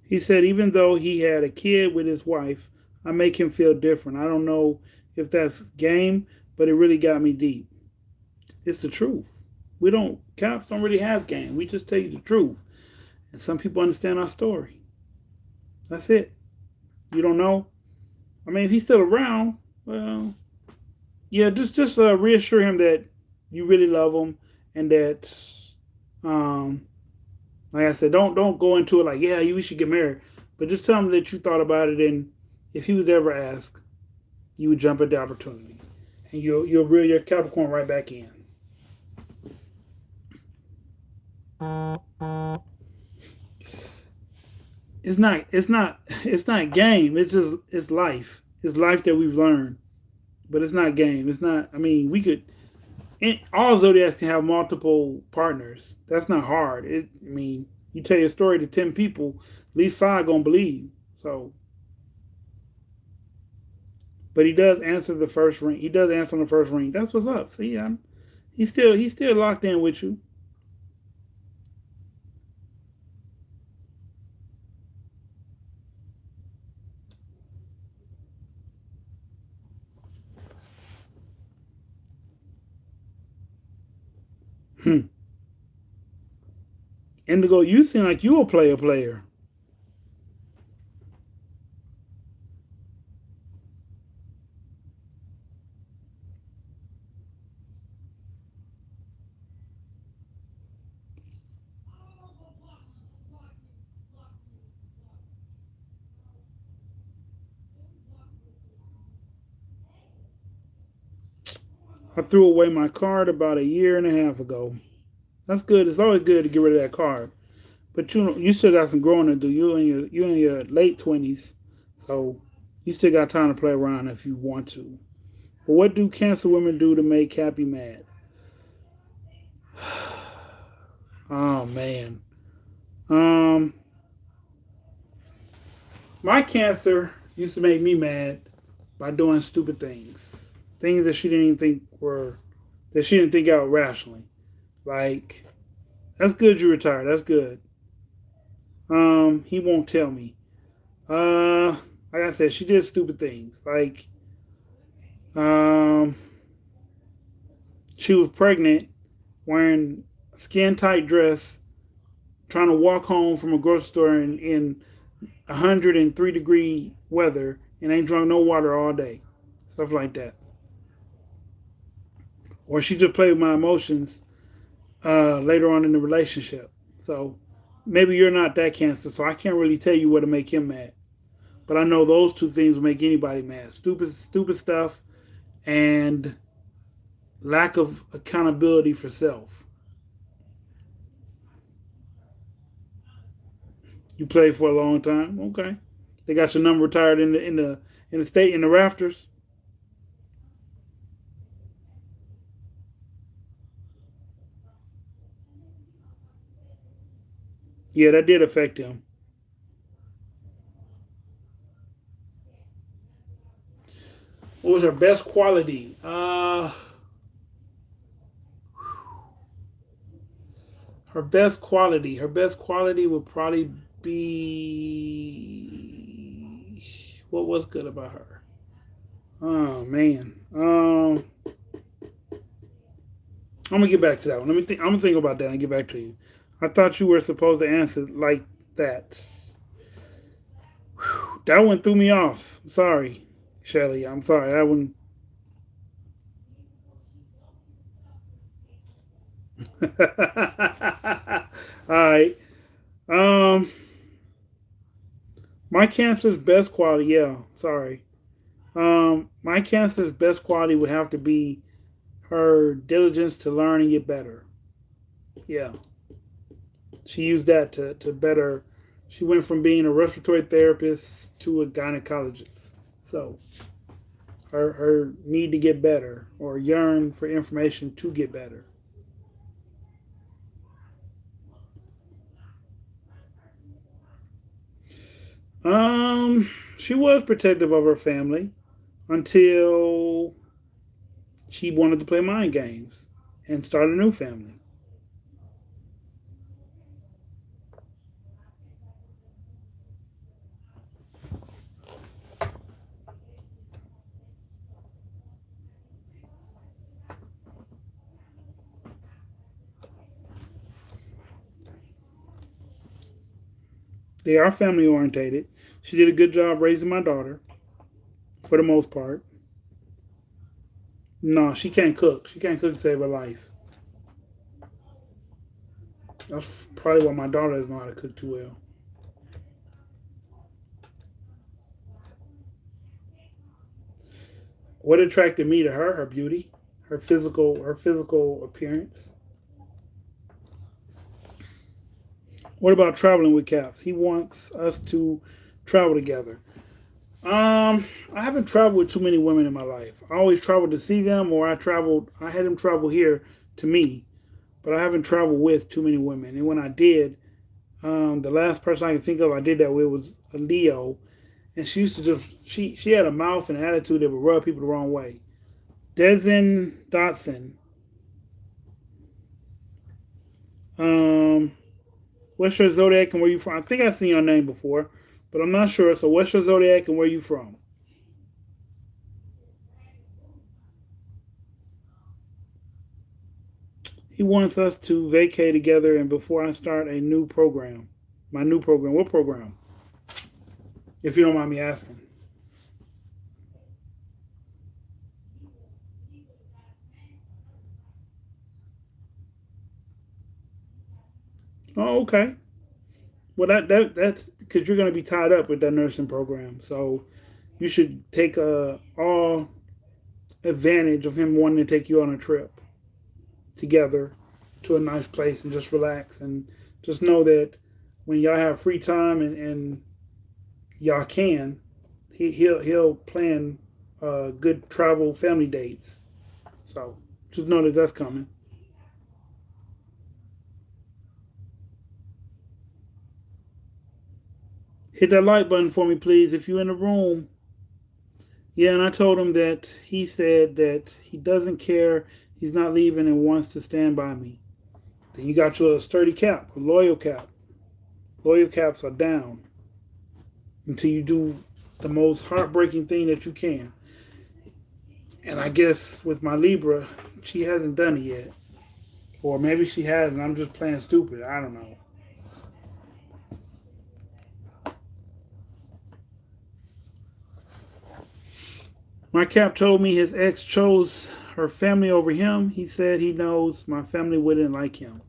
He said even though he had a kid with his wife, I make him feel different. I don't know if that's game, but it really got me deep. It's the truth. We don't Cops don't really have game. We just tell you the truth, and some people understand our story. That's it. You don't know. I mean, if he's still around, well, yeah, just reassure him that you really love him and that, um, like I said, don't go into it like yeah, we should get married, but just tell him that you thought about it and if he was ever asked, you would jump at the opportunity and you'll reel your Capricorn right back in. It's not game. It's life. It's life that we've learned, but it's not game. It's not. I mean, we could. All zodiacs can have multiple partners. That's not hard. I mean, you tell your story to 10 people, at least five gonna believe. So, but he does answer the first ring. He does answer on the first ring. That's what's up. See, he's still locked in with you. Hmm. Indigo, you seem like you a player. I threw away my card about a year and a half ago. That's good. It's always good to get rid of that card. But you still got some growing to do. You in your late 20s, so you still got time to play around if you want to. But what do cancer women do to make Cappy mad? Oh man. Um, my cancer used to make me mad by doing stupid things, things that she didn't even think were that she didn't think out rationally. Like, that's good you retired. That's good. He won't tell me. Uh, like I said, she did stupid things. Like, um, she was pregnant, wearing a skin tight dress, trying to walk home from a grocery store in 103-degree weather, and ain't drunk no water all day. Stuff like that. Or she just played with my emotions later on in the relationship. So maybe you're not that cancer, so I can't really tell you what to make him mad. But I know those two things will make anybody mad. Stupid stuff and lack of accountability for self. You played for a long time, okay? They got your number retired in the state in the rafters. Yeah, that did affect him. What was her best quality? Her best quality would probably be what was good about her. Oh man. I'm gonna get back to that one. Let me think. I'm gonna think about that and get back to you. I thought you were supposed to answer like that. That one threw me off. Sorry, Shelly. I'm sorry. That one. All right. Um, my cancer's best quality. Yeah. Sorry. My cancer's best quality would have to be her diligence to learn and get better. Yeah. She used that to better. She went from being a respiratory therapist to a gynecologist. So her need to get better or yearn for information to get better. She was protective of her family until she wanted to play mind games and start a new family. They are family orientated. She did a good job raising my daughter for the most part. No, she can't cook. She can't cook to save her life. That's probably why my daughter doesn't know how to cook too well. What attracted me to her? Her beauty, her physical appearance. What about traveling with Caps? He wants us to travel together. I haven't traveled with too many women in my life. I always traveled to see them, or I had them travel here to me, but I haven't traveled with too many women. And when I did, the last person I can think of I did that with was a Leo, and she used to she had a mouth and an attitude that would rub people the wrong way. Desin Dotson. Um, what's your zodiac and where you from? I think I've seen your name before, but I'm not sure. So what's your zodiac and where you from? He wants us to vacate together and before I start a new program. My new program. What program? If you don't mind me asking. Oh, okay. Well, that's because you're going to be tied up with that nursing program. So you should take all advantage of him wanting to take you on a trip together to a nice place and just relax and just know that. when y'all have free time and y'all can, he'll plan good travel family dates. So just know that that's coming. Hit that like button for me, please, if you're in the room. Yeah, and I told him that he said that he doesn't care. He's not leaving and wants to stand by me. Then you got your sturdy cap, a loyal cap. Loyal caps are down until you do the most heartbreaking thing that you can. And I guess with my Libra, she hasn't done it yet. Or maybe she has and I'm just playing stupid. I don't know. My cap told me his ex chose her family over him. He said he knows my family wouldn't like him.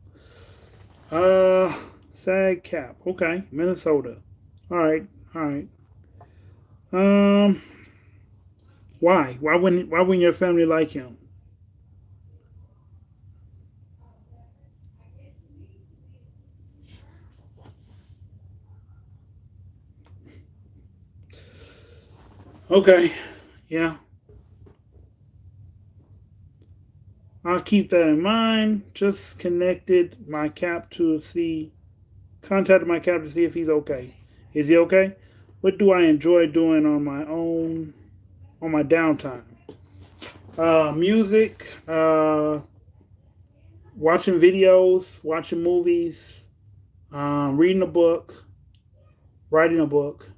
Uh, Sad cap. Okay, Minnesota. All right, all right. Um, why? Why wouldn't your family like him? Okay, yeah, I'll keep that in mind. Just connected my cap to see, contacted my cap to see if he's okay. Is he okay? What do I enjoy doing on my own, on my downtime? Music, watching videos, watching movies, reading a book, writing a book,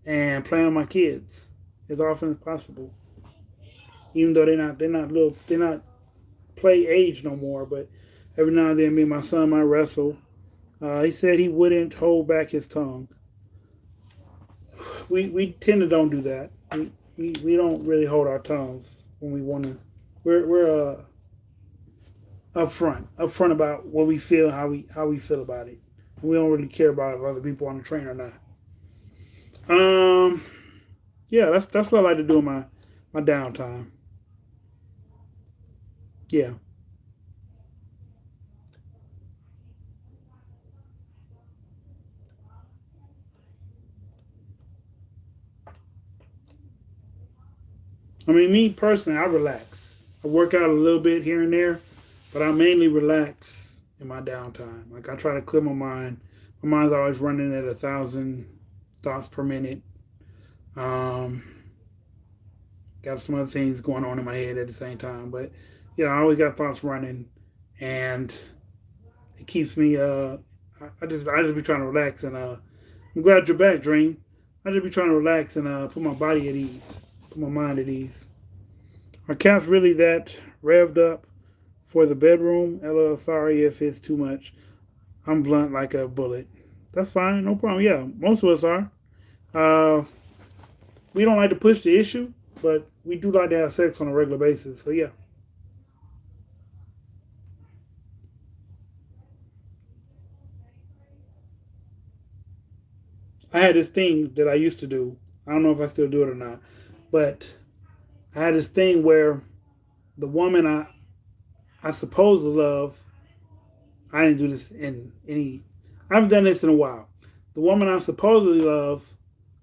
and playing with my kids as often as possible. Even though they're not play age no more, but every now and then me and my son might wrestle. He said he wouldn't hold back his tongue. We tend to don't do that. We don't really hold our tongues when we want to. We're upfront about what we feel, how we feel about it. We don't really care about if other people on the train or not. Um, yeah, that's what I like to do in my downtime. Yeah, I mean, me personally, I relax. I work out a little bit here and there, but I mainly relax in my downtime. Like I try to clear my mind. My mind's always running at 1,000 thoughts per minute. Um, got some other things going on in my head at the same time, but yeah, I always got thoughts running, and it keeps me. I just be trying to relax, and I'm glad you're back, Dream. I just be trying to relax and put my body at ease, put my mind at ease. Are cats really that revved up for the bedroom? LL, sorry if it's too much. I'm blunt like a bullet. That's fine, no problem. Yeah, most of us are. Uh, we don't like to push the issue, but we do like to have sex on a regular basis. So yeah, I had this thing that I used to do. I don't know if I still do it or not, but I had this thing where the woman I supposed to love, I didn't do this in any. I haven't done this in a while. The woman I supposedly love,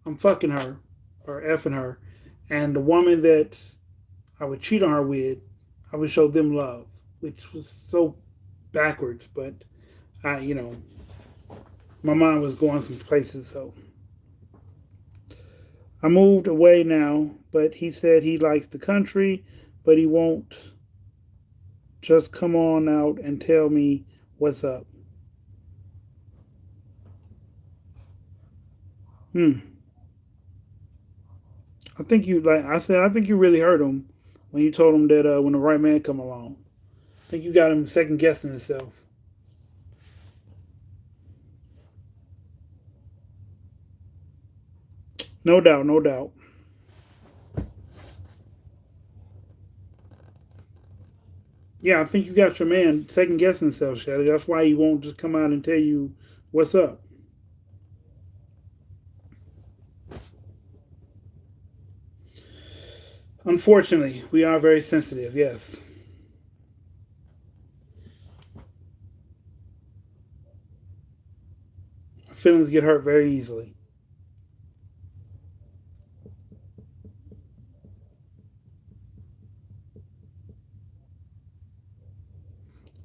I'm fucking her or effing her, and the woman that I would cheat on her with, I would show them love, which was so backwards. But my mind was going some places, so I moved away now. But he said he likes the country, but he won't just come on out and tell me what's up. Hmm. I think you like I said. I think you really hurt him when you told him that when the right man come along. I think you got him second guessing himself. No doubt, no doubt. Yeah, I think you got your man second guessing himself, Shelly. That's why he won't just come out and tell you what's up. Unfortunately, we are very sensitive. Yes. feelings get hurt very easily.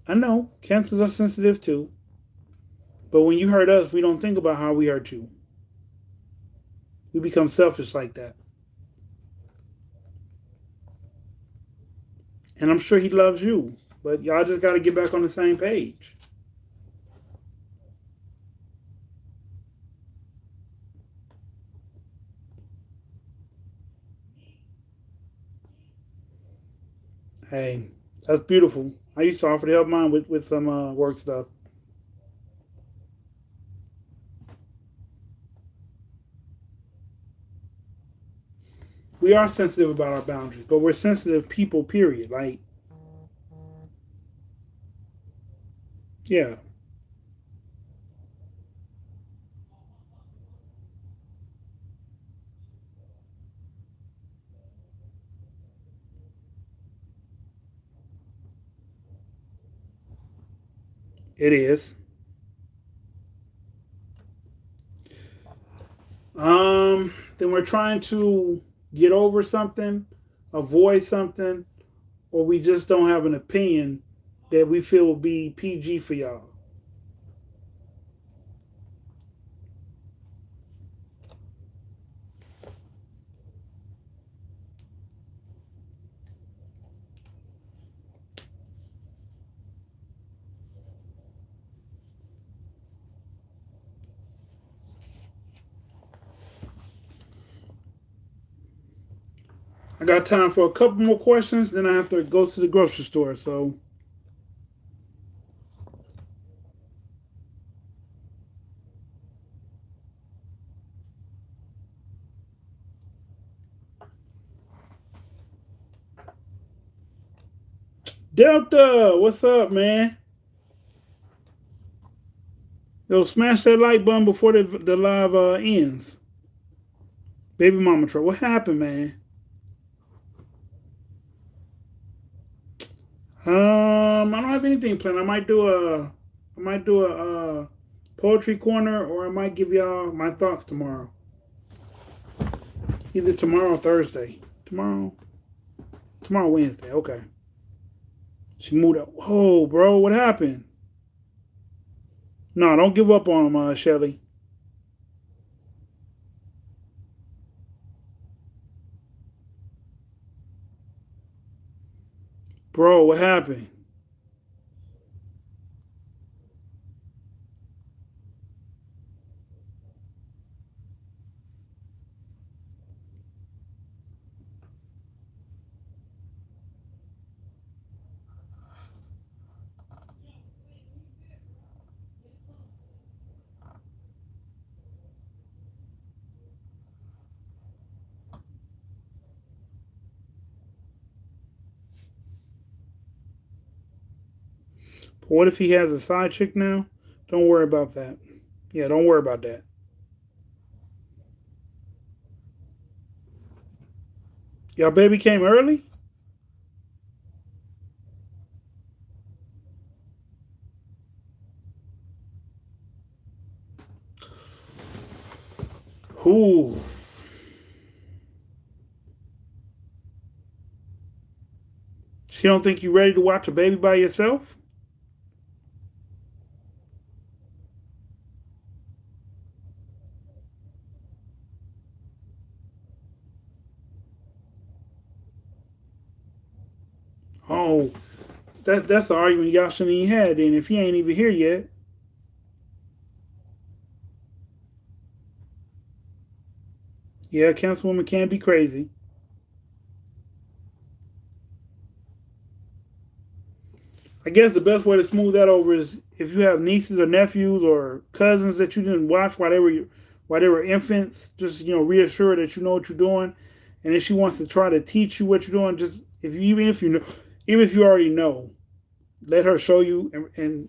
I know cancers are sensitive too, but when you hurt us, we don't think about how we hurt you. We become selfish like that. And I'm sure he loves you, but y'all just got to get back on the same page. Hey, that's beautiful. I used to offer to help mine with some work stuff. We are sensitive about our boundaries, but we're sensitive people, period. Like, yeah, it is. Then we're trying to get over something, avoid something, or we just don't have an opinion that we feel will be PG for y'all. I got time for a couple more questions, then I have to go to the grocery store. So, Delta, what's up, man? Yo, smash that like button before the live ends. Baby mama truck. What happened, man? I don't have anything planned. I might do a poetry corner, or I might give y'all my thoughts tomorrow. Either tomorrow or Thursday. Tomorrow Wednesday. Okay. She moved up. Whoa, bro, what happened? No, don't give up on him, Shelly. Bro, what happened? What if he has a side chick now? Don't worry about that. Yeah, don't worry about that. Y'all baby came early? Ooh. She don't think you ready to watch a baby by yourself? Oh, that's the argument y'all shouldn't even had then if he ain't even here yet. Yeah, councilwoman can be crazy. I guess the best way to smooth that over is if you have nieces or nephews or cousins that you didn't watch while they were infants, just reassure that you know what you're doing, and if she wants to try to teach you what you're doing, just if you even if you already know, let her show you and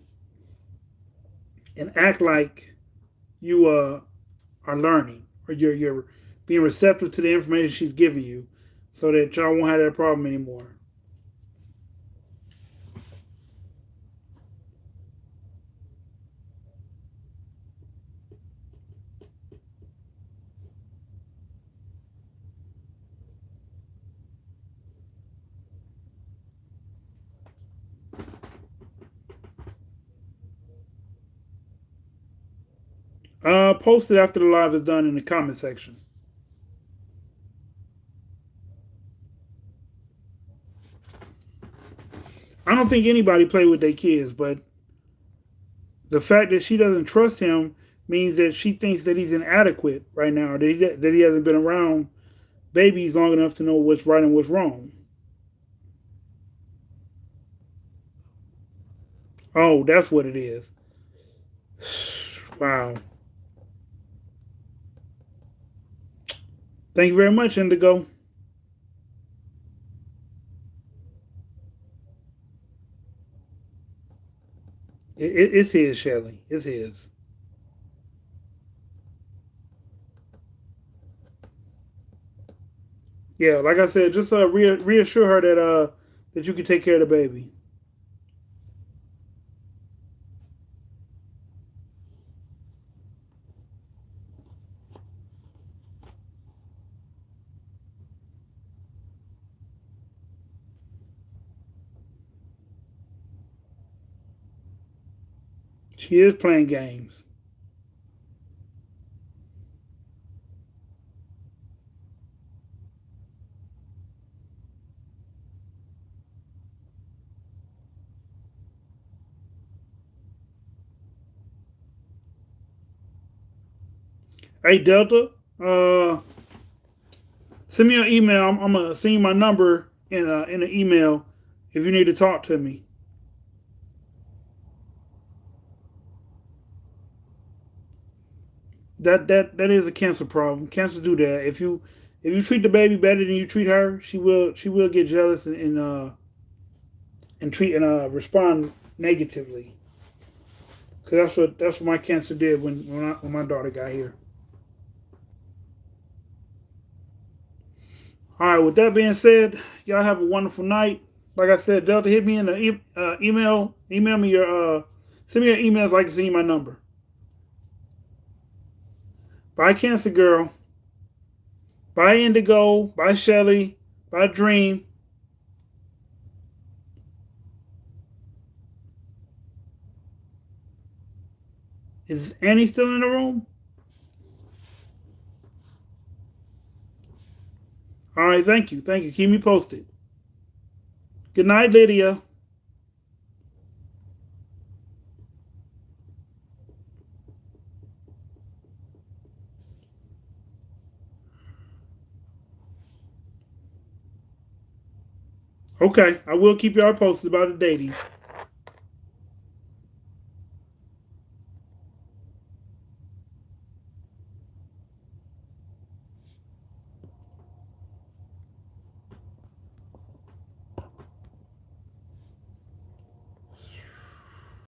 act like you are learning or you're being receptive to the information she's giving you, so that y'all won't have that problem anymore. Post it after the live is done in the comment section. I don't think anybody play with their kids, but the fact that she doesn't trust him means that she thinks that he's inadequate right now, that he hasn't been around babies long enough to know what's right and what's wrong. Oh, that's what it is. Wow. Thank you very much, Indigo. It's his, Shelly. It's his. Yeah, like I said, just reassure her that you can take care of the baby. She is playing games. Hey Delta, send me an email. I'm gonna send you my number in an email if you need to talk to me. That is a cancer problem. Cancer do that. If you treat the baby better than you treat her, she will get jealous and treat and respond negatively. Cause that's what my cancer did when my daughter got here. All right. With that being said, y'all have a wonderful night. Like I said, Delta, hit me in the email. Email me send me your emails so I can send you my number. Bye, Cancer Girl. Bye, Indigo. Bye, Shelly. Bye, Dream. Is Annie still in the room? All right. Thank you. Thank you. Keep me posted. Good night, Lydia. Okay. I will keep y'all posted about the dating.